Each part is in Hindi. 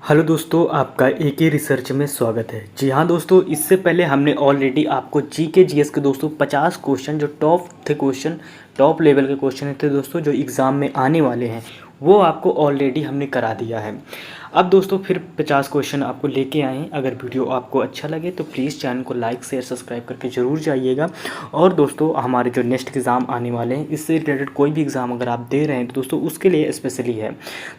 हेलो दोस्तों, आपका एके रिसर्च में स्वागत है। जी हाँ दोस्तों, इससे पहले हमने ऑलरेडी आपको जीके जीएस के दोस्तों 50 क्वेश्चन जो टॉप थे, क्वेश्चन टॉप लेवल के क्वेश्चन थे दोस्तों, जो एग्ज़ाम में आने वाले हैं, वो आपको ऑलरेडी हमने करा दिया है। अब दोस्तों फिर 50 क्वेश्चन आपको लेके आए हैं। अगर वीडियो आपको अच्छा लगे तो प्लीज़ चैनल को लाइक शेयर सब्सक्राइब करके ज़रूर जाइएगा। और दोस्तों हमारे जो नेक्स्ट एग्ज़ाम आने वाले हैं, इससे रिलेटेड कोई भी एग्ज़ाम अगर आप दे रहे हैं तो दोस्तों उसके लिए स्पेशली है।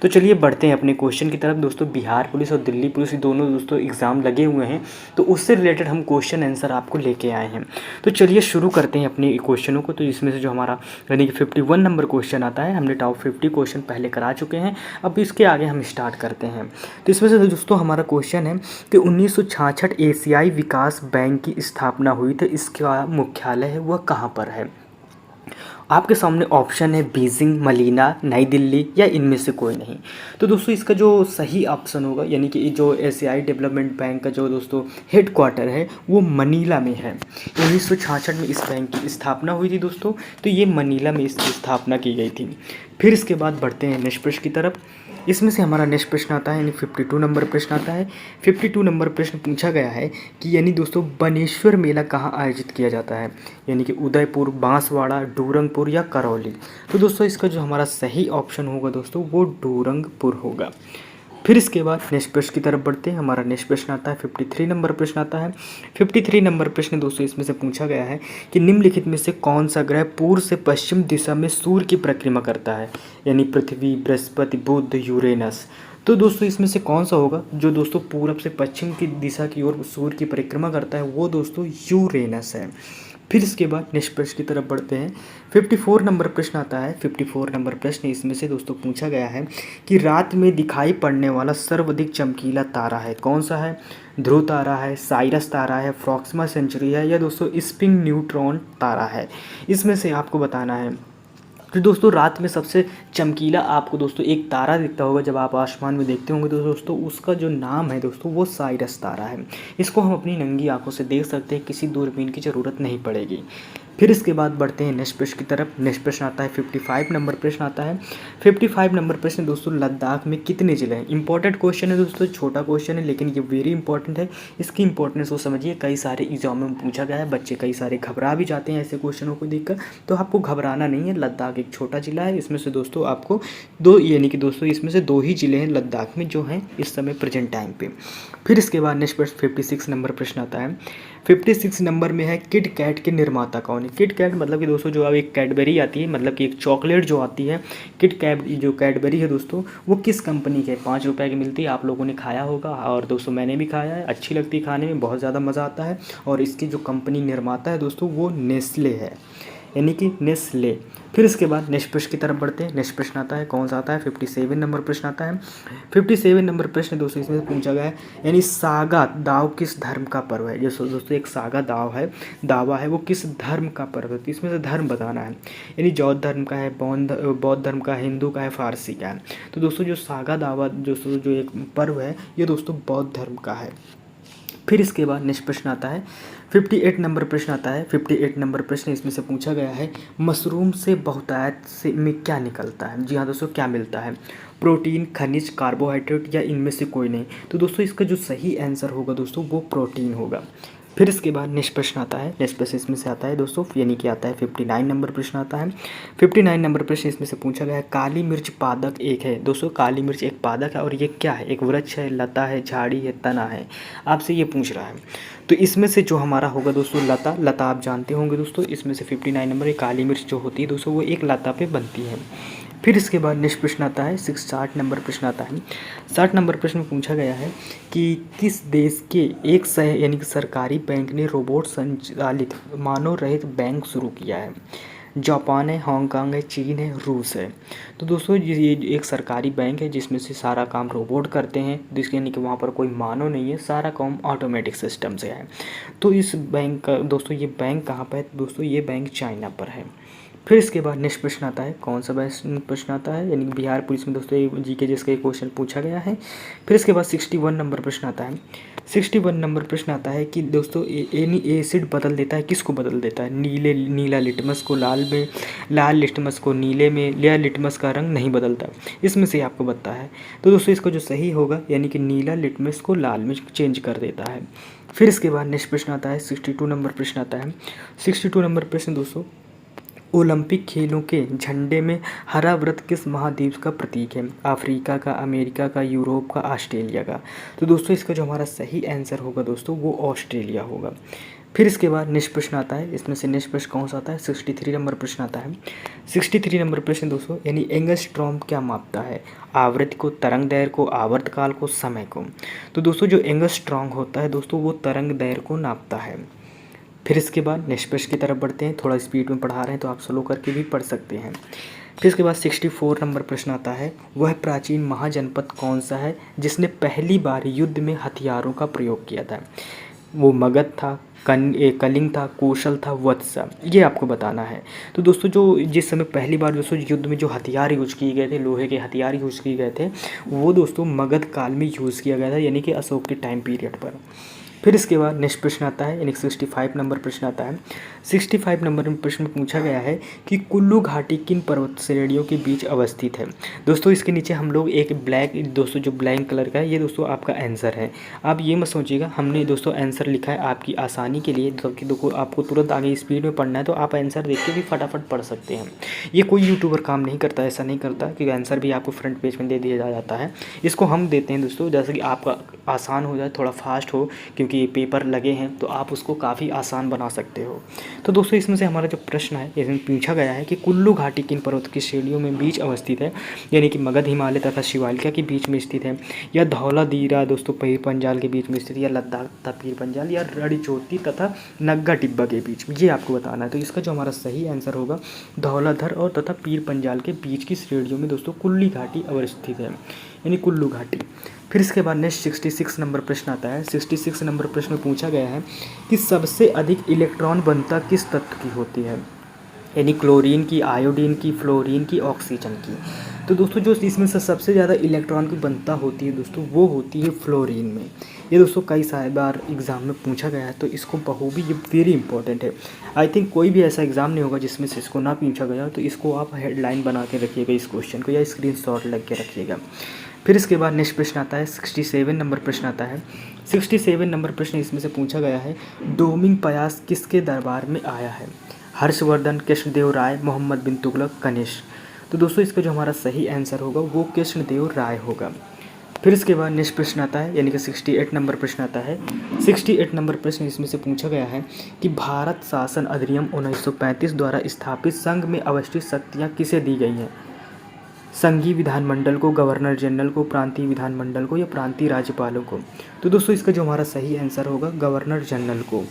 तो चलिए बढ़ते हैं अपने क्वेश्चन की तरफ। दोस्तों बिहार पुलिस और दिल्ली पुलिस दोनों दोस्तों एग्ज़ाम लगे हुए हैं, तो उससे रिलेटेड हम क्वेश्चन आंसर आपको लेके आए हैं। तो चलिए शुरू करते हैं अपने क्वेश्चनों को। तो इसमें से जो हमारा यानी कि 51 नंबर क्वेश्चन आता है, हमने टॉप 50 क्वेश्चन पहले करा चुके हैं। अब इसके आगे हम स्टार्ट करते हैं। तो इसमें से दोस्तों हमारा क्वेश्चन है कि 1966 एशियाई विकास बैंक की स्थापना हुई थी, इसका मुख्यालय है वह कहाँ पर है। आपके सामने ऑप्शन है बीजिंग, मलीना, नई दिल्ली या इनमें से कोई नहीं। तो दोस्तों इसका जो सही ऑप्शन होगा, यानी कि जो एशियाई डेवलपमेंट बैंक का जो दोस्तों हेड क्वार्टर है वो मनीला में है। 1966 में इस बैंक की स्थापना हुई थी दोस्तों, तो ये मनीला में इसकी स्थापना की गई थी। फिर इसके बाद बढ़ते हैं नेक्स्ट प्रश्न की तरफ। इसमें से हमारा नेक्स्ट प्रश्न आता है, यानी 52 नंबर प्रश्न आता है। 52 नंबर प्रश्न पूछा गया है कि यानी दोस्तों बनेश्वर मेला कहाँ आयोजित किया जाता है, यानी कि उदयपुर, बांसवाड़ा, डूरंगपुर या करौली। तो दोस्तों इसका जो हमारा सही ऑप्शन होगा दोस्तों वो डूरंगपुर होगा। फिर इसके बाद नेक्स्ट प्रश्न की तरफ बढ़ते हैं। हमारा नेक्स्ट प्रश्न आता है 53 नंबर प्रश्न आता है। 53 नंबर प्रश्न दोस्तों इसमें से पूछा गया है कि निम्नलिखित में से कौन सा ग्रह पूर्व से पश्चिम दिशा में सूर्य की परिक्रमा करता है, यानी पृथ्वी, बृहस्पति, बुध, यूरेनस। तो दोस्तों इसमें से कौन सा होगा जो दोस्तों पूरब से पश्चिम की दिशा की ओर सूर्य की परिक्रमा करता है, वो दोस्तों यूरेनस है। फिर इसके बाद नेक्स्ट प्रश्न की तरफ बढ़ते हैं। 54 नंबर प्रश्न आता है। 54 नंबर प्रश्न इसमें से दोस्तों पूछा गया है कि रात में दिखाई पड़ने वाला सर्वाधिक चमकीला तारा है, कौन सा है। ध्रुव तारा है, साइरस तारा है, प्रॉक्सिमा सेंचुरी है या दोस्तों स्पिंग न्यूट्रॉन तारा है। इसमें से आपको बताना है। तो दोस्तों रात में सबसे चमकीला आपको दोस्तों एक तारा दिखता होगा, जब आप आसमान में देखते होंगे तो दोस्तों उसका जो नाम है दोस्तों वो साइरस तारा है। इसको हम अपनी नंगी आंखों से देख सकते हैं, किसी दूरबीन की ज़रूरत नहीं पड़ेगी। फिर इसके बाद बढ़ते हैं नेक्स्ट प्रश्न की तरफ। नेक्स्ट प्रश्न आता है 55 नंबर प्रश्न आता है। 55 नंबर प्रश्न दोस्तों लद्दाख में कितने ज़िले हैं। इंपॉर्टेंट क्वेश्चन है दोस्तों, छोटा क्वेश्चन है लेकिन ये वेरी इंपॉर्टेंट है। इसकी इंपॉर्टेंस को समझिए, कई सारे एग्जाम में पूछा गया है, बच्चे कई सारे घबरा भी जाते हैं ऐसे क्वेश्चनों को देखकर, तो आपको घबराना नहीं है। लद्दाख एक छोटा ज़िला है, इसमें से दोस्तों आपको दो, यानी कि दोस्तों इसमें से 2 ही ज़िले हैं लद्दाख में जो हैं इस समय प्रेजेंट टाइम पे। फिर इसके बाद नेक्स्ट प्रश्न 56 नंबर प्रश्न आता है। 56 नंबर में है किट कैट के निर्माता कौन है। किट कैट मतलब कि दोस्तों जो अब एक कैडबेरी आती है, मतलब कि एक चॉकलेट जो आती है, किट कैट जो कैडबेरी है दोस्तों वो किस कंपनी की है। 5 रुपये की मिलती है, आप लोगों ने खाया होगा और दोस्तों मैंने भी खाया है, अच्छी लगती है खाने में, बहुत ज़्यादा मज़ा आता है। और इसकी जो कंपनी निर्माता है दोस्तों वो नेस्ले है, यानी कि नेस्ले। फिर इसके बाद नेक्स्ट प्रश्न की तरफ बढ़ते हैं। नेक्स्ट प्रश्न आता है, कौन सा आता है 57 नंबर प्रश्न आता है। 57 नंबर प्रश्न दोस्तों इसमें पूछा गया है, यानी सागा दाव किस धर्म का पर्व है। जो दोस्तों एक सागा दाव है, दावा है, वो किस धर्म का पर्व है। तो इसमें से धर्म बताना है, यानी बौद्ध धर्म का है, बौद्ध धर्म का है, हिंदू का है, फारसी का है। तो दोस्तों जो सागा दावा जो एक पर्व है ये दोस्तों बौद्ध धर्म का है। फिर इसके बाद नेक्स्ट प्रश्न आता है 58 नंबर प्रश्न आता है। 58 नंबर प्रश्न इसमें से पूछा गया है, मशरूम से बहुतायत से में क्या निकलता है। जी हाँ दोस्तों, क्या मिलता है। प्रोटीन, खनिज, कार्बोहाइड्रेट या इनमें से कोई नहीं। तो दोस्तों इसका जो सही आंसर होगा दोस्तों वो प्रोटीन होगा। फिर इसके बाद नेक्स्ट प्रश्न आता है। नेक्स्ट प्रश्न इसमें से आता है दोस्तों, यानी कि आता है 59 नंबर प्रश्न आता है। 59 नंबर प्रश्न इसमें से पूछा गया है, काली मिर्च पादक एक है। दोस्तों काली मिर्च एक पादक है और ये क्या है, एक वृक्ष है, लता है, झाड़ी है, तना है, आपसे ये पूछ रहा है। तो इसमें से जो हमारा होगा दोस्तों लता आप जानते होंगे दोस्तों। इसमें से 59 नंबर एक काली मिर्च जो होती है दोस्तों वो एक लता पे बनती है। फिर इसके बाद नेक्स्ट प्रश्न आता है 60 नंबर प्रश्न आता है। 60 नंबर प्रश्न में पूछा गया है कि किस देश के एक यानी कि सरकारी बैंक ने रोबोट संचालित मानव रहित बैंक शुरू किया है। जापान है, हांगकांग है, चीन है, रूस है। तो दोस्तों ये एक सरकारी बैंक है जिसमें से सारा काम रोबोट करते हैं, जिसके यानी कि वहाँ पर कोई मानव नहीं है, सारा काम ऑटोमेटिक सिस्टम से है। तो इस बैंक का दोस्तों ये बैंक कहाँ पर है दोस्तों, ये बैंक चाइना पर है। फिर इसके बाद नेक्स्ट प्रश्न आता है, कौन सा प्रश्न आता है, यानी कि बिहार पुलिस में दोस्तों ये जीके जिसका एक क्वेश्चन पूछा गया है। फिर इसके बाद 61 नंबर प्रश्न आता है। 61 नंबर प्रश्न आता है कि दोस्तों एनी एसिड बदल देता है, किसको बदल देता है? नीला लिटमस को लाल में, लाल लिटमस को नीले में, या लिटमस का रंग नहीं बदलता, इसमें से आपको बताना है। तो दोस्तों इसका जो सही होगा यानी कि नीला लिटमस को लाल में चेंज कर देता है। फिर इसके बाद नेक्स्ट प्रश्न आता है, 62 नंबर प्रश्न आता है। 62 नंबर प्रश्न दोस्तों, ओलंपिक खेलों के झंडे में हरा वृत्त किस महाद्वीप का प्रतीक है? अफ्रीका का, अमेरिका का, यूरोप का, ऑस्ट्रेलिया का? तो दोस्तों इसका जो हमारा सही आंसर होगा दोस्तों वो ऑस्ट्रेलिया होगा। फिर इसके बाद नेक्स्ट प्रश्न आता है, इसमें से नेक्स्ट प्रश्न कौन सा आता है? 63 नंबर प्रश्न आता है। 63 नंबर प्रश्न दोस्तों, यानी एंगस्ट्रॉम क्या मापता है? आवृत्ति को, तरंग दैर्घ्य को, आवर्तकाल को, समय को? तो दोस्तों जो एंगस्ट्रॉम होता है दोस्तों वो तरंग दैर्घ्य को नापता है। फिर इसके बाद नेक्स्ट प्रश्न की तरफ बढ़ते हैं। थोड़ा स्पीड में पढ़ा रहे हैं तो आप स्लो करके भी पढ़ सकते हैं। फिर इसके बाद 64 नंबर प्रश्न आता है, वह प्राचीन महाजनपद कौन सा है जिसने पहली बार युद्ध में हथियारों का प्रयोग किया था? वो मगध था, कलिंग था, कौशल था, वत्सा? ये आपको बताना है। तो दोस्तों जो जिस समय पहली बार दोस्तों युद्ध में जो हथियार यूज किए गए थे, लोहे के हथियार यूज किए गए थे, वो दोस्तों मगध काल में यूज़ किया गया था, यानी कि अशोक के टाइम पीरियड पर। फिर इसके बाद नेक्स्ट प्रश्न आता है, यानी 65 नंबर प्रश्न आता है। 65 नंबर प्रश्न में पूछा गया है कि कुल्लू घाटी किन पर्वत श्रेणियों के बीच अवस्थित है? दोस्तों इसके नीचे हम लोग एक ब्लैक, दोस्तों जो ब्लैक कलर का है ये दोस्तों आपका आंसर है। आप ये मत सोचिएगा, हमने दोस्तों आंसर लिखा है आपकी आसानी के लिए, क्योंकि देखो आपको तुरंत आगे स्पीड में पढ़ना है तो आप आंसर देख के भी फटाफट पढ़ सकते हैं। ये कोई यूट्यूबर काम नहीं करता, ऐसा नहीं करता कि आंसर भी आपको फ्रंट पेज में दे दिया जाता है। इसको हम देते हैं दोस्तों, जैसे कि आपका आसान हो जाए, थोड़ा फास्ट हो, क्योंकि पेपर लगे हैं तो आप उसको काफ़ी आसान बना सकते हो। तो दोस्तों इसमें से हमारा जो प्रश्न है इसमें पूछा गया है कि कुल्लू घाटी किन पर्वत की श्रेणियों में बीच अवस्थित है? यानी कि मगध हिमालय तथा शिवालिका के बीच में स्थित है, या धौलाधीरा दोस्तों पीर पंजाल के बीच में स्थित, या लद्दाख तथा पीर पंजाल, या रणज्योति तथा नग्गा टिब्बा के बीच में? ये आपको बताना है। तो इसका जो हमारा सही आंसर होगा धौलाधर और तथा पीर पंजाल के बीच की श्रेणियों में दोस्तों कुल्ली घाटी अवस्थित है, यानी कुल्लू घाटी। फिर इसके बाद नेक्स्ट 66 नंबर प्रश्न आता है। 66 नंबर प्रश्न में पूछा गया है कि सबसे अधिक इलेक्ट्रॉन बनता किस तत्व की होती है? यानी क्लोरीन की, आयोडीन की, फ्लोरीन की, ऑक्सीजन की? तो दोस्तों जो इसमें से सबसे ज़्यादा इलेक्ट्रॉन की बनता होती है दोस्तों वो होती है फ्लोरीन में। ये दोस्तों कई सारे बार एग्ज़ाम में पूछा गया है तो इसको बखूबी, ये वेरी इंपॉर्टेंट है। आई थिंक कोई भी ऐसा एग्ज़ाम नहीं होगा जिसमें से इसको ना पूछा गया, तो इसको आप हेडलाइन बना के रखिएगा इस क्वेश्चन को, या स्क्रीनशॉट लग के रखिएगा। फिर इसके बाद नेक्स्ट प्रश्न आता है, 67 नंबर प्रश्न आता है। 67 नंबर प्रश्न इसमें से पूछा गया है, डोमिंग पयास किसके दरबार में आया है? हर्षवर्धन, कृष्णदेव राय, मोहम्मद बिन तुगलक, कनिष्क? तो दोस्तों इसका जो हमारा सही आंसर होगा वो कृष्णदेव राय होगा। फिर इसके बाद नेक्स्ट प्रश्न आता है, यानी कि 68 नंबर प्रश्न आता है। 68 नंबर प्रश्न इसमें से पूछा गया है कि भारत शासन अधिनियम 1935 द्वारा स्थापित संघ में अवस्थित शक्तियाँ किसे दी गई हैं? संघीय विधानमंडल को, गवर्नर जनरल को, प्रांतीय विधानमंडल को, या प्रांतीय राज्यपालों को? तो दोस्तों इसका जो हमारा सही आंसर होगा गवर्नर जनरल को।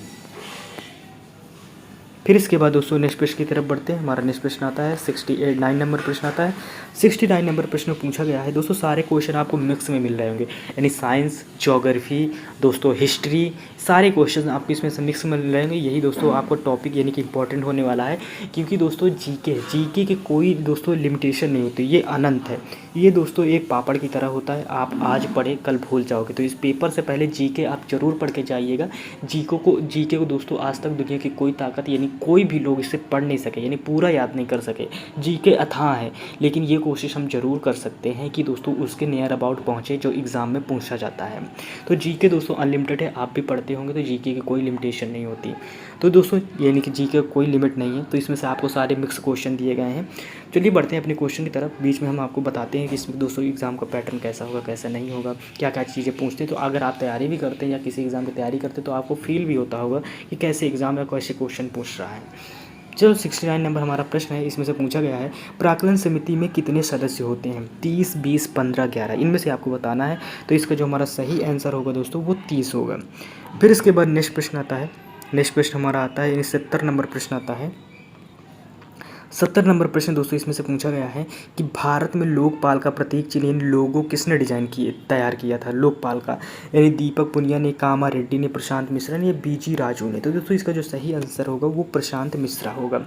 फिर इसके बाद दोस्तों नेक्स्ट प्रश्न की तरफ बढ़ते हैं। हमारा नेक्स्ट प्रश्न आता है 69 नंबर प्रश्न आता है। 69 नंबर प्रश्न पूछा गया है दोस्तों, सारे क्वेश्चन आपको मिक्स में मिल रहे होंगे, यानी साइंस, ज्योग्राफी दोस्तों, हिस्ट्री, सारे क्वेश्चन आपको इसमें से मिक्स में मिल रहे होंगे। यही दोस्तों आपको टॉपिक यानी कि इंपॉर्टेंट होने वाला है, क्योंकि दोस्तों जीके के कोई दोस्तों लिमिटेशन नहीं होती, ये अनंत है। ये दोस्तों एक पापड़ की तरह होता है, आप आज पढ़े कल भूल जाओगे। तो इस पेपर से पहले जीके आप जरूर पढ़ के जाइएगा। जीके को दोस्तों आज तक दुनिया की कोई ताकत यानी कोई भी लोग इसे पढ़ नहीं सके, यानी पूरा याद नहीं कर सके। जीके अथाह है, लेकिन ये कोशिश हम जरूर कर सकते हैं कि दोस्तों उसके नियर अबाउट पहुँचे जो एग्ज़ाम में पूछा जाता है। तो जीके दोस्तों अनलिमिटेड है, आप भी पढ़ते होंगे तो जीके की कोई लिमिटेशन नहीं होती। तो दोस्तों यानी कि जीके का कोई लिमिट नहीं है, तो इसमें से आपको सारे मिक्स क्वेश्चन दिए गए हैं। चलिए बढ़ते हैं अपने क्वेश्चन की तरफ। बीच में हम आपको बताते हैं कि इसमें दोस्तों एग्ज़ाम का पैटर्न कैसा होगा, कैसा नहीं होगा, क्या क्या चीज़ें पूछते हैं। तो अगर आप तैयारी भी करते हैं या किसी एग्ज़ाम की तैयारी करते हैं तो आपको फील भी होता होगा कि कैसे एग्ज़ाम या कैसे क्वेश्चन पूछ रहा है। चलो 69 नंबर हमारा प्रश्न है, इसमें से पूछा गया है प्राक्कलन समिति में कितने सदस्य होते हैं? 30, 20, 15, 11, इनमें से आपको बताना है। तो इसका जो हमारा सही आंसर होगा दोस्तों वो 30 होगा। फिर इसके बाद नेक्स्ट प्रश्न आता है। नेक्स्ट प्रश्न हमारा आता है 70 नंबर प्रश्न आता है। 70 नंबर प्रश्न दोस्तों इसमें से पूछा गया है कि भारत में लोकपाल का प्रतीक चिन्ह लोगो किसने तैयार किया था? लोकपाल का, यानी दीपक पुनिया ने, कामा रेड्डी ने, प्रशांत मिश्रा ने, या बीजी राजू ने? तो दोस्तों इसका जो सही आंसर होगा वो प्रशांत मिश्रा होगा।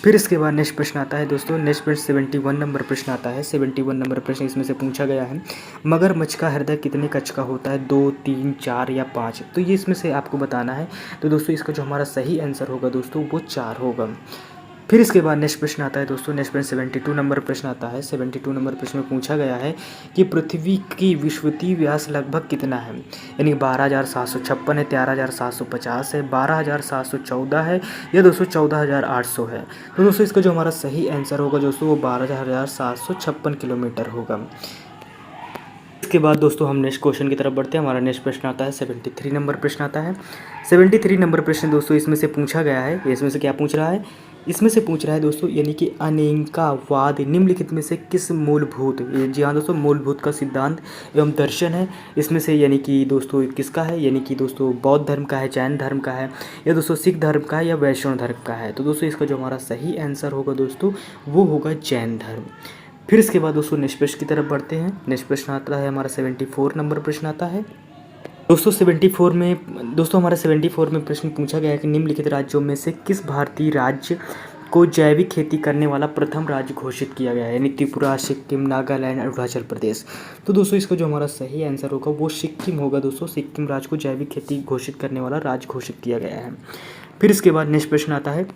फिर इसके बाद नेक्स्ट प्रश्न आता है दोस्तों, नेक्स्ट प्रश्न 71 नंबर प्रश्न आता है। 71 नंबर प्रश्न इसमें से पूछा गया है, मगरमच्छ का हृदय कितने कक्ष का होता है, 2, 3, 4 या 5? तो ये इसमें से आपको बताना है। तो दोस्तों इसका जो हमारा सही आंसर होगा दोस्तों वो 4 होगा। फिर इसके बाद नेक्स्ट प्रश्न आता है दोस्तों, नेक्स्ट प्रश्न 72 नंबर प्रश्न आता है। 72 नंबर प्रश्न में पूछा गया है कि पृथ्वी की विषुवतीय व्यास लगभग कितना है, यानी 12,756 है, 13,750 है, 12,714 है या दोस्तों 14,800 है। तो दोस्तों इसका जो हमारा सही आंसर होगा दोस्तों वो 12,756 किलोमीटर होगा। इसके बाद दोस्तों हम नेक्स्ट क्वेश्चन की तरफ बढ़ते हैं। हमारा नेक्स्ट प्रश्न आता है 73 नंबर प्रश्न आता है। 73 नंबर प्रश्न दोस्तों इसमें से पूछा गया है, इसमें से क्या पूछ रहा है, इसमें से पूछ रहा है दोस्तों यानी कि अनेकावाद निम्नलिखित में से किस मूलभूत, जी हाँ दोस्तों, मूलभूत का सिद्धांत एवं दर्शन है इसमें से, यानी कि दोस्तों किसका है, यानी कि दोस्तों बौद्ध धर्म का है, जैन धर्म का है या दोस्तों सिख धर्म का है या वैष्णव धर्म का है। तो दोस्तों इसका जो हमारा सही आंसर होगा दोस्तों वो होगा जैन धर्म। फिर इसके बाद दोस्तों नेक्स्ट प्रश्न की तरफ बढ़ते हैं। नेक्स्ट प्रश्न आता है हमारा 74 नंबर प्रश्न आता है दोस्तों। 74 में दोस्तों हमारा 74 में प्रश्न पूछा गया है कि निम्नलिखित राज्यों में से किस भारतीय राज्य को जैविक खेती करने वाला प्रथम राज्य घोषित किया गया है, यानी त्रिपुरा, सिक्किम, नागालैंड, अरुणाचल प्रदेश। तो दोस्तों इसका जो हमारा सही आंसर होगा वो सिक्किम होगा दोस्तों। सिक्किम राज्य को जैविक खेती घोषित करने वाला राज्य घोषित किया गया है। फिर इसके बाद नेक्स्ट प्रश्न आता है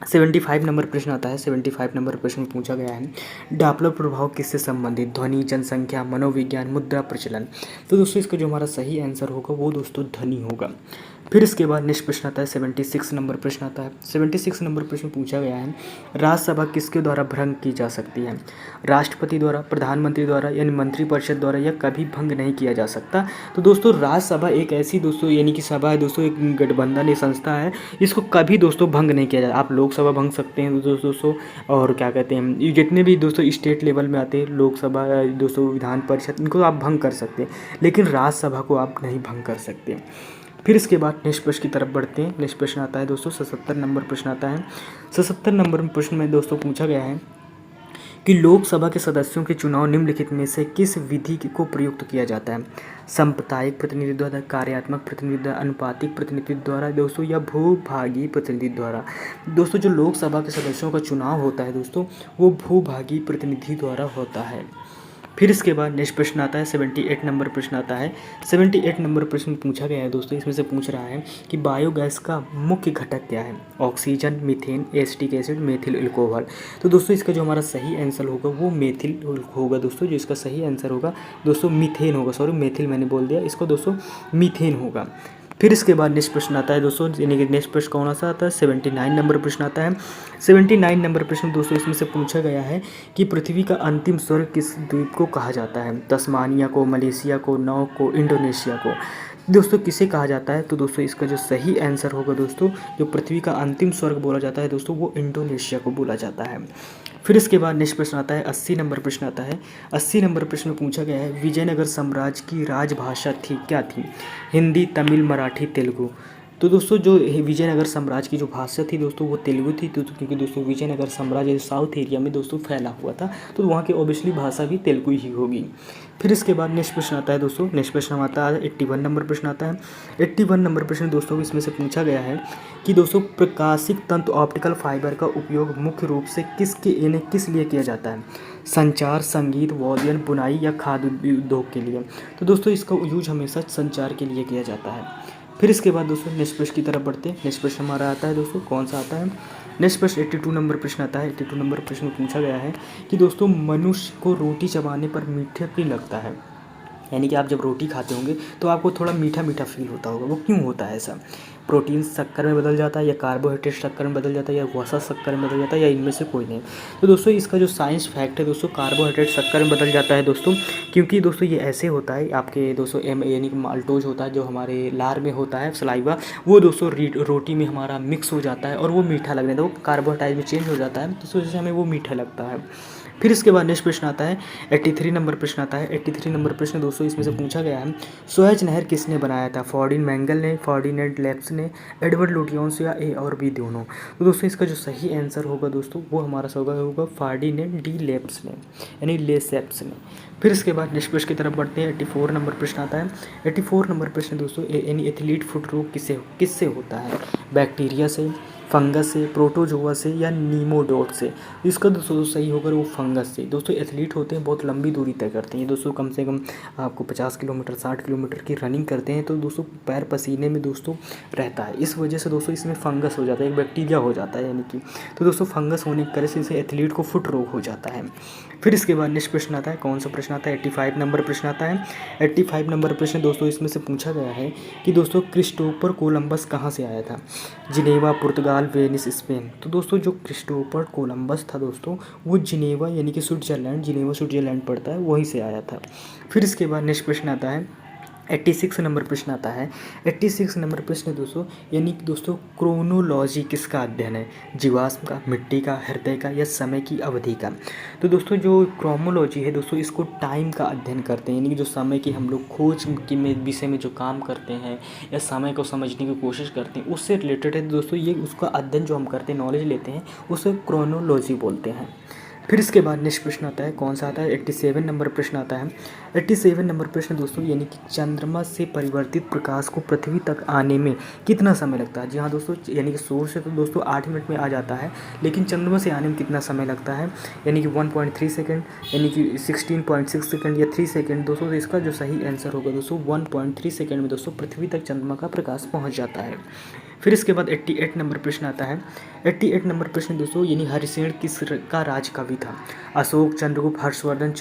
75 नंबर प्रश्न आता है। 75 नंबर प्रश्न पूछा गया है, डॉपलर प्रभाव किससे संबंधित, ध्वनि, जनसंख्या, मनोविज्ञान, मुद्रा प्रचलन। तो दोस्तों इसका जो हमारा सही आंसर होगा वो दोस्तों ध्वनि होगा। फिर इसके बाद नेक्स्ट प्रश्न आता है 76 नंबर प्रश्न आता है। 76 नंबर प्रश्न पूछा गया है, राज्यसभा किसके द्वारा भंग की जा सकती है, राष्ट्रपति द्वारा, प्रधानमंत्री द्वारा यानी मंत्रिपरिषद द्वारा या कभी भंग नहीं किया जा सकता। तो दोस्तों राज्यसभा एक ऐसी दोस्तों यानी कि सभा है दोस्तों, एक गठबंधन, एक संस्था है, इसको कभी दोस्तों भंग नहीं किया जाता। आप लोकसभा भंग सकते हैं दोस्तों, और क्या कहते हैं जितने भी दोस्तों स्टेट लेवल में आते हैं, लोकसभा दोस्तों, विधान परिषद, इनको आप भंग कर सकते हैं, लेकिन राज्यसभा को आप नहीं भंग कर सकते। फिर इसके बाद नेक्स्ट प्रश्न की तरफ बढ़ते हैं। नेक्स्ट प्रश्न आता है दोस्तों 77 नंबर प्रश्न आता है। 77 नंबर प्रश्न में दोस्तों पूछा गया है कि लोकसभा के सदस्यों के चुनाव निम्नलिखित में से किस विधि को प्रयुक्त किया जाता है, सांप्रदायिक प्रतिनिधित्व द्वारा, कार्यात्मक प्रतिनिधित्व, अनुपातिक प्रतिनिधित्व द्वारा दोस्तों या भूभागी प्रतिनिधित्व द्वारा। दोस्तों जो लोकसभा के सदस्यों का चुनाव होता है दोस्तों वो भूभागी प्रतिनिधि द्वारा होता है। फिर इसके बाद नेक्स्ट प्रश्न आता है 78 नंबर प्रश्न आता है। 78 नंबर प्रश्न पूछा गया है दोस्तों, इसमें से पूछ रहा है कि बायोगैस का मुख्य घटक क्या है, oxygen, methane, acetic acid, methyl alcohol. तो दोस्तों इसका जो हमारा सही आंसर होगा वो मेथिल होगा दोस्तों। जो इसका सही आंसर होगा दोस्तों मीथेन होगा, सॉरी मेथिल मैंने बोल दिया, इसको दोस्तों मीथेन होगा। फिर इसके बाद नेक्स्ट प्रश्न आता है दोस्तों, यानी कि नेक्स्ट प्रश्न कौन सा आता है, 79 नंबर प्रश्न आता है। 79 नंबर प्रश्न दोस्तों इसमें से पूछा गया है कि पृथ्वी का अंतिम स्वर्ग किस द्वीप को कहा जाता है, तस्मानिया को, मलेशिया को, नौ को, इंडोनेशिया को। दोस्तों किसे कहा जाता है, तो दोस्तों इसका जो सही आंसर होगा दोस्तों, जो पृथ्वी का अंतिम स्वर्ग बोला जाता है दोस्तों वो इंडोनेशिया को बोला जाता है। फिर इसके बाद नेक्स्ट प्रश्न आता है 80 नंबर प्रश्न आता है। 80 नंबर प्रश्न में पूछा गया है, विजयनगर साम्राज्य की राजभाषा क्या थी, हिंदी, तमिल, मराठी, तेलुगु। तो दोस्तों जो विजयनगर साम्राज्य की जो भाषा थी दोस्तों वो तेलुगु थी, तो क्योंकि दोस्तों विजयनगर साम्राज्य साउथ एरिया में दोस्तों फैला हुआ था, तो वहाँ की ऑब्वियसली भाषा भी तेलुगु ही होगी। फिर इसके बाद नेक्स्ट प्रश्न आता है दोस्तों, नेक्स्ट प्रश्न आता है 81 नंबर प्रश्न आता है। 81 नंबर प्रश्न दोस्तों इसमें से पूछा गया है कि दोस्तों प्रकाशिक तंतु ऑप्टिकल फाइबर का उपयोग मुख्य रूप से किस लिए किया जाता है, संचार, संगीत, वाद्यन, बुनाई या खाद्य उद्योग के लिए। तो दोस्तों इसका यूज हमेशा संचार के लिए किया जाता है। फिर इसके बाद दोस्तों नेक्स्ट प्रश्न की तरफ बढ़ते हैं। नेक्स्ट प्रश्न हमारा आता है दोस्तों, कौन सा आता है, नेक्स्ट प्रश्न 82 नंबर प्रश्न आता है। 82 नंबर प्रश्न में पूछा गया है कि दोस्तों मनुष्य को रोटी चबाने पर मीठा क्यों लगता है, यानी कि आप जब रोटी खाते होंगे तो आपको थोड़ा मीठा मीठा फील होता होगा, वो क्यों होता है ऐसा, प्रोटीन शक्कर में बदल जाता है या कार्बोहाइड्रेट शक्कर में बदल जाता है या वसा शक्कर में बदल जाता है या इनमें से कोई नहीं। तो दोस्तों इसका जो साइंस फैक्ट है दोस्तों, कार्बोहाइड्रेट शक्कर में बदल जाता है दोस्तों, क्योंकि दोस्तों ये ऐसे होता है आपके दोस्तों यानी कि माल्टोज होता है जो हमारे लार में होता है, सलाइवा, वो दोस्तों रोटी में हमारा मिक्स हो जाता है और वो मीठा लगने तो वो कार्बोहाइड्रेट में चेंज हो जाता है, तो उस वजह से हमें वो मीठा लगता है। फिर इसके बाद नेक्स्ट प्रश्न आता है 83 नंबर प्रश्न आता है। 83 नंबर प्रश्न दोस्तों इसमें से पूछा गया है, सुएज नहर किसने बनाया था, फर्डिनेंड मैंगल ने, फर्डिनेंड लेब्स ने, एडवर्ड लुटियंस या ए और बी दोनों। तो दोस्तों इसका जो सही आंसर होगा दोस्तों वो हमारा होगा फर्डिनेंड डी लेब्स ने, यानी लेसेप्स ने। फिर इसके बाद नेक्स्ट प्रश्न की तरफ बढ़ते हैं। 84 नंबर प्रश्न आता है। 84 नंबर प्रश्न दोस्तों, यानी एथलीट फुट रोग किससे होता है, बैक्टीरिया से, फंगस से, प्रोटोजोआ से या नीमोडोट से? इसका दोस्तों सही होगा वो फंगस से। दोस्तों एथलीट होते हैं बहुत लंबी दूरी तय करते हैं दोस्तों, कम से कम आपको 50 किलोमीटर 60 किलोमीटर की रनिंग करते हैं तो दोस्तों पैर पसीने में दोस्तों रहता है, इस वजह से दोस्तों इसमें फंगस हो जाता है, एक बैक्टीरिया हो जाता है यानी कि। तो दोस्तों फंगस होने की वजह से इसे एथलीट को फुट रोग हो जाता है। फिर इसके बाद नेक्स्ट प्रश्न आता है, कौन सा प्रश्न आता है? 85 नंबर प्रश्न आता है। 85 नंबर प्रश्न दोस्तों इसमें से पूछा गया है कि दोस्तों क्रिस्टोफर कोलंबस कहाँ से आया था? जिनेवा, पुर्तगाल, वेनिस, स्पेन? तो दोस्तों जो क्रिस्टोफर कोलंबस था दोस्तों वो जिनेवा यानी कि स्विट्जरलैंड, जिनेवा स्विट्जरलैंड पड़ता है, वहीं से आया था। फिर इसके बाद नेक्स्ट प्रश्न आता है 86 नंबर प्रश्न आता है। 86 नंबर प्रश्न दोस्तों यानी कि दोस्तों क्रोनोलॉजी किसका अध्ययन है? जीवाश्म का, मिट्टी का, हृदय का या समय की अवधि का? तो दोस्तों जो क्रोनोलॉजी है दोस्तों इसको टाइम का अध्ययन करते हैं, यानी कि जो समय की हम लोग खोज के विषय में जो काम करते हैं या समय को समझने की कोशिश करते हैं उससे रिलेटेड है दोस्तों, ये उसका अध्ययन जो हम करते हैं, नॉलेज लेते हैं, उसे क्रोनोलॉजी बोलते हैं। फिर इसके बाद नेक्स्ट प्रश्न आता है, कौन सा आता है? 87 नंबर प्रश्न आता है। 87 नंबर प्रश्न दोस्तों यानी कि चंद्रमा से परिवर्तित प्रकाश को पृथ्वी तक आने में कितना समय लगता है? जी हाँ दोस्तों, यानी कि सूर्य से तो दोस्तों 8 मिनट में आ जाता है, लेकिन चंद्रमा से आने में कितना समय लगता है? यानी कि 1.3 सेकेंड, यानी कि 16.6 सेकेंड या 3 सेकेंड दोस्तों। तो इसका जो सही आंसर होगा दोस्तों 1.3 सेकेंड में दोस्तों पृथ्वी तक चंद्रमा का प्रकाश पहुँच जाता है। फिर इसके बाद 88 नंबर प्रश्न आता है। 88 नंबर प्रश्न दोस्तों यानी हरिसेन का राज कवि था? अशोक, चंद्रगुप्त, हर्षवर्धन,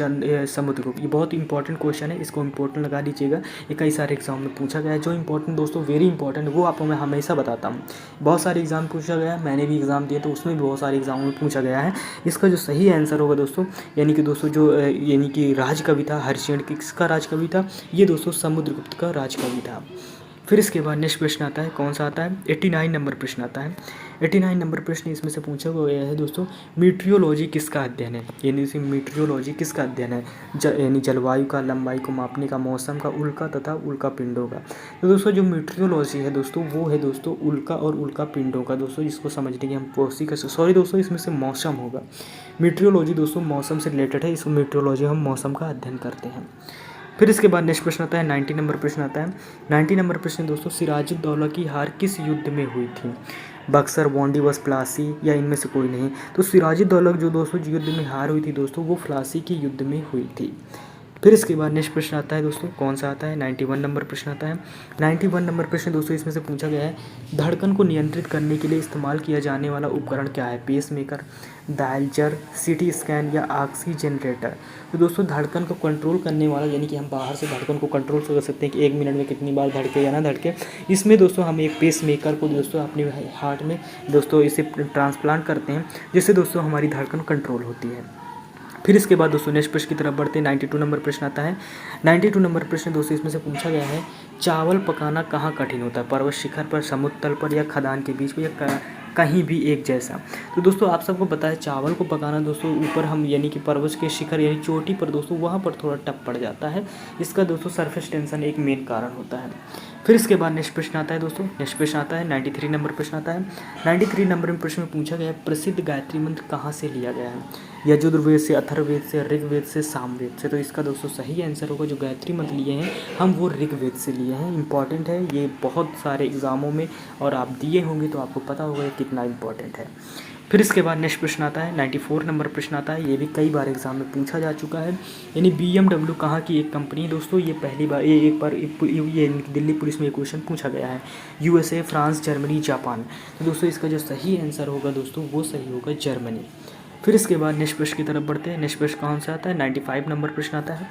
समुद्रगुप्त? ये बहुत इंपॉर्टेंट क्वेश्चन है, इसको इंपॉर्टेंट लगा दीजिएगा, ये कई सारे एग्जाम में पूछा गया है। जो इंपॉर्टेंट दोस्तों वेरी इंपॉर्टेंट वो आपको मैं हमेशा बताता हूँ। बहुत सारे एग्जाम पूछा गया है, मैंने भी एग्जाम दिए तो उसमें भी बहुत सारे एग्जामों में पूछा गया है। इसका जो सही आंसर होगा दोस्तों यानी कि दोस्तों जो यानी कि राज कवि था हरिसेन, किसका राज कवि था? ये दोस्तों समुद्रगुप्त का राज कवि था। फिर इसके बाद नेक्स्ट प्रश्न आता है, कौन सा आता है? 89 नंबर प्रश्न आता है। 89 नंबर प्रश्न इसमें से पूछा गया है दोस्तों मीटियोलॉजी किसका अध्ययन है? यानी इसे मीटियोलॉजी किसका अध्ययन है? यानी जलवायु का, लंबाई को मापने का, मौसम का, उल्का तथा उल्का पिंडों का? तो दोस्तों जो मीटियोलॉजी है दोस्तों वो है दोस्तों उल्का और उल्का पिंडों का दोस्तों, जिसको समझने की हम कोशिश कर सॉरी दोस्तों इसमें से मौसम होगा। मीटियोलॉजी दोस्तों मौसम से रिलेटेड है, इसको मीटियोलॉजी हम मौसम का अध्ययन करते हैं। फिर इसके बाद नेक्स्ट प्रश्न आता है 90 नंबर प्रश्न आता है। 90 नंबर प्रश्न दोस्तों सिराजुद्दौला की हार किस युद्ध में हुई थी? बक्सर, वांडीवस, प्लासी या इनमें से कोई नहीं? तो सिराजुद्दौला जो दोस्तों युद्ध में हार हुई थी दोस्तों वो प्लासी की युद्ध में हुई थी। फिर इसके बाद नेक्स्ट प्रश्न आता है दोस्तों, कौन सा आता है? 91 नंबर प्रश्न आता है। 91 नंबर प्रश्न दोस्तों इसमें से पूछा गया है धड़कन को नियंत्रित करने के लिए इस्तेमाल किया जाने वाला उपकरण क्या है? पेसमेकर, डायल्चर, सीटी स्कैन या ऑक्सीजनरेटर? तो दोस्तों धड़कन को कंट्रोल करने वाला यानी कि हम बाहर से धड़कन को कंट्रोल कर सकते हैं कि 1 मिनट में कितनी बार धड़के या ना धड़के, इसमें दोस्तों हम एक पेसमेकर को दोस्तों अपने हार्ट में दोस्तों इसे ट्रांसप्लांट करते हैं, जिससे दोस्तों हमारी धड़कन कंट्रोल होती है। फिर इसके बाद दोस्तों नेक्स्ट प्रश्न की तरफ बढ़ते हैं। 92 नंबर प्रश्न आता है। 92 नंबर प्रश्न दोस्तों इसमें से पूछा गया है चावल पकाना कहाँ कठिन होता है? पर्वत शिखर पर, समुद्र तल पर या खदान के बीच में या कहीं भी एक जैसा? तो दोस्तों आप सबको पता है चावल को पकाना दोस्तों ऊपर हम यानी कि पर्वत के शिखर यानी चोटी पर दोस्तों वहाँ पर थोड़ा टफ पड़ जाता है, इसका दोस्तों सरफेस टेंशन एक मेन कारण होता है। फिर इसके बाद नेक्स्ट प्रश्न आता है दोस्तों, नेक्स्ट प्रश्न आता है 93 नंबर प्रश्न आता है। 93 नंबर में प्रश्न में पूछा गया है प्रसिद्ध गायत्री मंत्र कहाँ से लिया गया है? यजुर्वेद से, अथर्ववेद से, ऋग्वेद से, सामवेद से? तो इसका दोस्तों सही आंसर होगा जो गायत्री मंत्र लिए हैं हम वो ऋग्वेद से लिए हैं। इंपॉर्टेंट है ये बहुत सारे एग्जामों में और आप दिए होंगे तो आपको पता होगा कितना इंपॉर्टेंट है। फिर इसके बाद नेक्स्ट प्रश्न आता है 94 नंबर प्रश्न आता है। ये भी कई बार एग्जाम में पूछा जा चुका है, यानी BMW कहाँ की एक कंपनी है दोस्तों? ये पहली बार एक बार ये दिल्ली पुलिस में एक क्वेश्चन पूछा गया है। USA, France, Germany, Japan? तो दोस्तों इसका जो सही आंसर होगा दोस्तों वो सही होगा जर्मनी। फिर इसके बाद नेक्स्ट प्रश्न की तरफ बढ़ते हैं। नेक्स्ट प्रश्न कौन सा आता है? 95 नंबर प्रश्न आता है।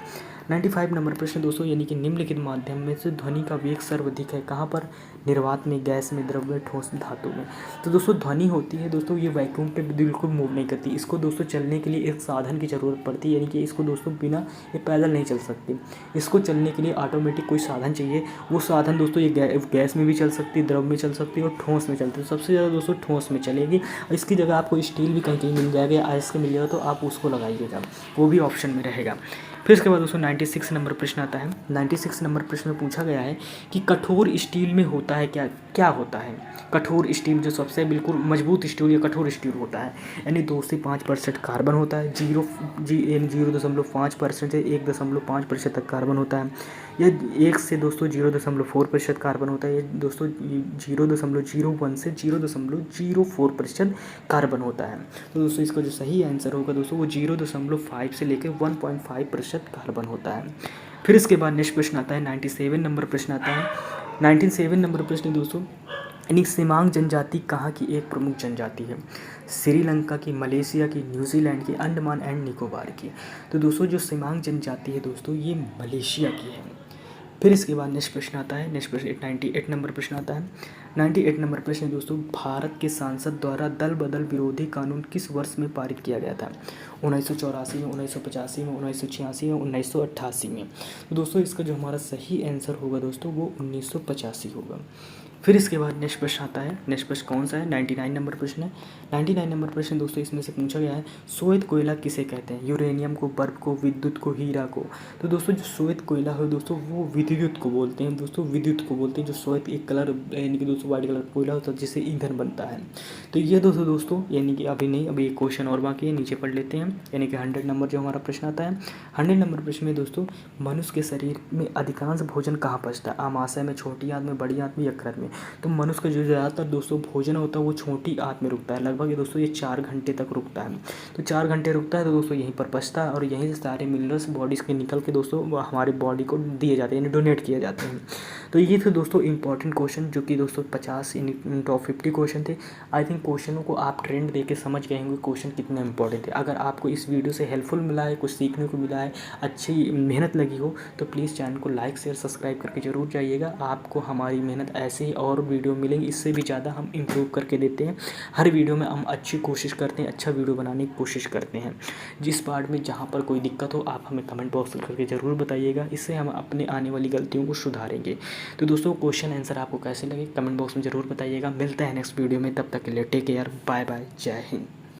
95 नंबर प्रश्न दोस्तों यानी कि निम्नलिखित माध्यम में से ध्वनि का वेग सर्वाधिक है कहाँ पर? निर्वात में, गैस में, द्रव में, ठोस धातु में? तो दोस्तों ध्वनि होती है दोस्तों ये वैक्यूम पे बिल्कुल मूव नहीं करती, इसको दोस्तों चलने के लिए एक साधन की ज़रूरत पड़ती है, यानी कि इसको दोस्तों बिना ये पैदल नहीं चल सकती, इसको चलने के लिए ऑटोमेटिक कोई साधन चाहिए। वो साधन दोस्तों ये गैस में भी चल सकती है, द्रव में चल सकती है और ठोस में चलती है। सबसे ज़्यादा दोस्तों ठोस में चलेगी, और इसकी जगह आपको स्टील भी कहीं कहीं मिल जाएगा, आयस्क मिल जाएगा तो आप उसको लगाइएगा, वो भी ऑप्शन में रहेगा। फिर इसके बाद दोस्तों 96 नंबर प्रश्न आता है। 96 नंबर प्रश्न में पूछा गया है कि कठोर स्टील में होता है क्या, क्या होता है। कठोर स्टील जो सबसे बिल्कुल मजबूत स्टील या कठोर स्टील होता है, यानी 2 से 5% कार्बन होता है, 0.5% से 1.5% तक कार्बन होता है, या 1 से दोस्तों 0.4% कार्बन होता है, या दोस्तों 0.01 से 0.04% कार्बन होता है। तो दोस्तों इसका जो सही आंसर होगा दोस्तों वो 0.5 से लेकर 1.5% कार्बन होता है। फिर इसके बाद नेक्स्ट प्रश्न आता है 97 नंबर प्रश्न आता है। 97 नंबर प्रश्न दोस्तों, यानी सेमांग जनजाति कहाँ की एक प्रमुख जनजाति है। श्रीलंका की, मलेशिया की, न्यूजीलैंड की, अंडमान एंड निकोबार की। तो दोस्तों जो सेमांग जनजाति है दोस्तों ये मलेशिया की है। फिर इसके बाद नेक्स्ट प्रश्न आता है, नेक्स्ट प्रश्न 98 नंबर प्रश्न आता है। 98 नंबर प्रश्न दोस्तों, भारत के संसद द्वारा दल बदल विरोधी कानून किस वर्ष में पारित किया गया था। 1984 में, 1985 में, 1986 में, 1988 में। तो दोस्तों इसका जो हमारा सही आंसर होगा दोस्तों वो 1985 होगा। फिर इसके बाद नेक्स्ट प्रश्न आता है। नेक्स्ट प्रश्न कौन सा है, 99 नंबर प्रश्न है। 99 नंबर प्रश्न दोस्तों इसमें से पूछा गया है श्वेत कोयला किसे कहते हैं। यूरेनियम को, बर्फ को, विद्युत को, हीरा को। तो दोस्तों जो श्वेत कोयला है दोस्तों वो विद्युत को बोलते हैं दोस्तों, विद्युत को बोलते हैं। जो श्वेत एक कलर यानी कि दोस्तों वाइट कलर कोयला होता है जिससे ईंधन बनता है। तो ये दोस्तों यानी कि अभी नहीं, अभी एक क्वेश्चन और बाकी है, नीचे पढ़ लेते हैं। यानी कि 100 नंबर जो हमारा प्रश्न आता है। 100 नंबर प्रश्न में दोस्तों, मनुष्य के शरीर में अधिकांश भोजन कहाँ पचता है। आमाशय में, छोटी आंत में, बड़ी आंत में, यकृत में। तो मनुष्य का जो ज़्यादातर दोस्तों भोजन होता है वो छोटी आंत में रुकता है। लगभग ये दोस्तों ये 4 घंटे तक रुकता है। तो 4 घंटे रुकता है तो दोस्तों यहीं पर पचता है और यहीं से सारे मिनरल्स बॉडीज़ के निकल के दोस्तों हमारे बॉडी को दिए जाते हैं, यानी डोनेट किए जाते हैं। तो ये थे दोस्तों इंपॉर्टेंट क्वेश्चन जो कि दोस्तों 50 यानी टॉप 50 क्वेश्चन थे। आई थिंक क्वेश्चनों को आप ट्रेंड दे के समझ गए होंगे क्वेश्चन कितने इंपॉर्टेंट थे। अगर आपको इस वीडियो से हेल्पफुल मिला है, कुछ सीखने को मिला है, अच्छी मेहनत लगी हो तो प्लीज़ चैनल को लाइक शेयर सब्सक्राइब करके ज़रूर जाइएगा। आपको हमारी मेहनत ऐसे ही और वीडियो मिलेंगी, इससे भी ज़्यादा हम इम्प्रूव करके देते हैं। हर वीडियो में हम अच्छी कोशिश करते हैं, अच्छा वीडियो बनाने की कोशिश करते हैं। जिस पार्ट में जहाँ पर कोई दिक्कत हो आप हमें कमेंट बॉक्स में करके ज़रूर बताइएगा, इससे हम अपने आने वाली गलतियों को सुधारेंगे। तो दोस्तों क्वेश्चन आंसर आपको कैसे लगे कमेंट बॉक्स में ज़रूर बताइएगा। मिलते हैं नेक्स्ट वीडियो में, तब तक के लिए टेक केयर, बाय बाय, जय हिंद।